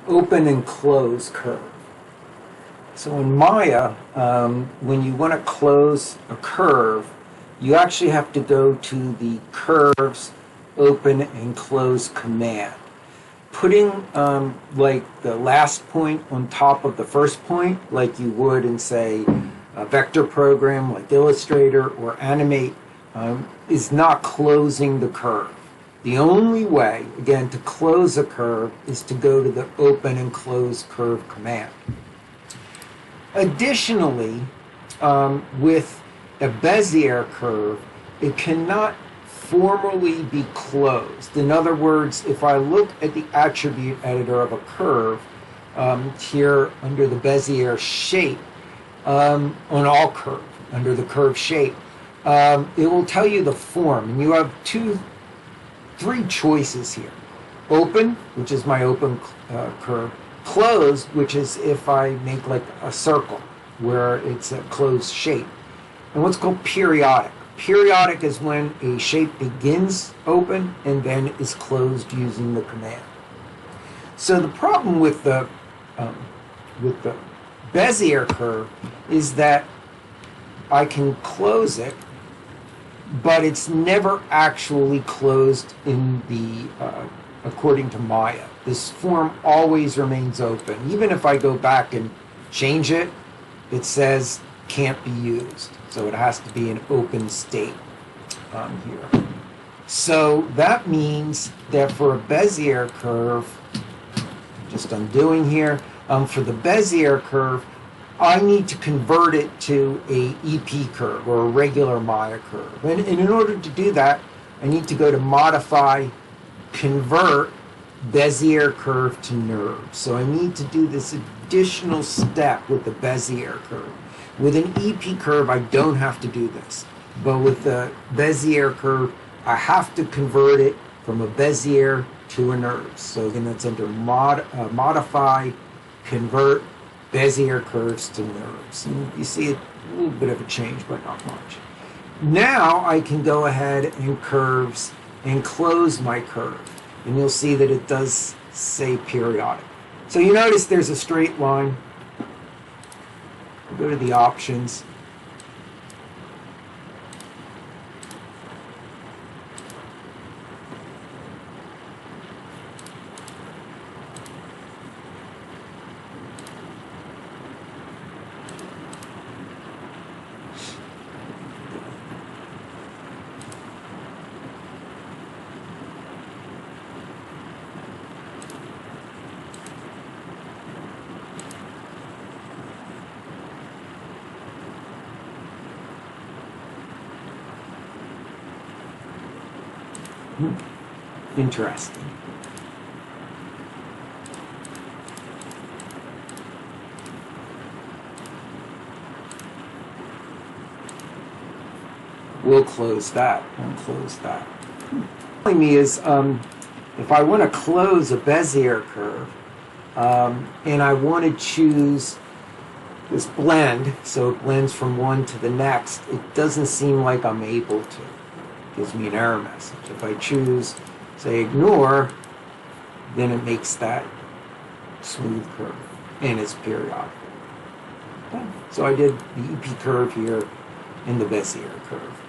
open and close curve. So in Maya, when you want to close a curve, you actually have to go to the curves open and close command. Putting like the last point on top of the first point, like you would in, say, a vector program like Illustrator or Animate, is not closing the curve. The only way, again, to close a curve is to go to the open and close curve command. Additionally, with a Bezier curve, it cannot formally be closed. In other words, if I look at the attribute editor of a curve, here under the Bezier shape, on all curve, under the curve shape, it will tell you the form, and you have three choices here. Open, which is my open curve. Closed, which is if I make like a circle where it's a closed shape. And what's called periodic. Periodic is when a shape begins open and then is closed using the command. So the problem with the Bezier curve is that I can close it, but it's never actually closed in the according to Maya. This form always remains open. Even if I go back and change it, it says can't be used. So it has to be an open state here. So that means that for a Bezier curve, just undoing here, for the Bezier curve, I need to convert it to a EP curve or a regular Maya curve. And in order to do that, I need to go to Modify, Convert Bezier curve to NURBS. So I need to do this additional step with the Bezier curve. With an EP curve, I don't have to do this. But with the Bezier curve, I have to convert it from a Bezier to a NURBS. So again, that's under Modify, Convert Bezier curves to NURBS. And you see a little bit of a change, but not much. Now I can go ahead and curves and close my curve. And you'll see that it does say periodic. So you notice there's a straight line. Go to the options. Interesting. We'll close that. We'll close that. Telling me is if I want to close a Bezier curve and I want to choose this blend, so it blends from one to the next, it doesn't seem like I'm able to. It gives me an error message. If I choose, say, ignore, then it makes that smooth curve, and it's periodic. Okay. So I did the EP curve here and the Bezier curve.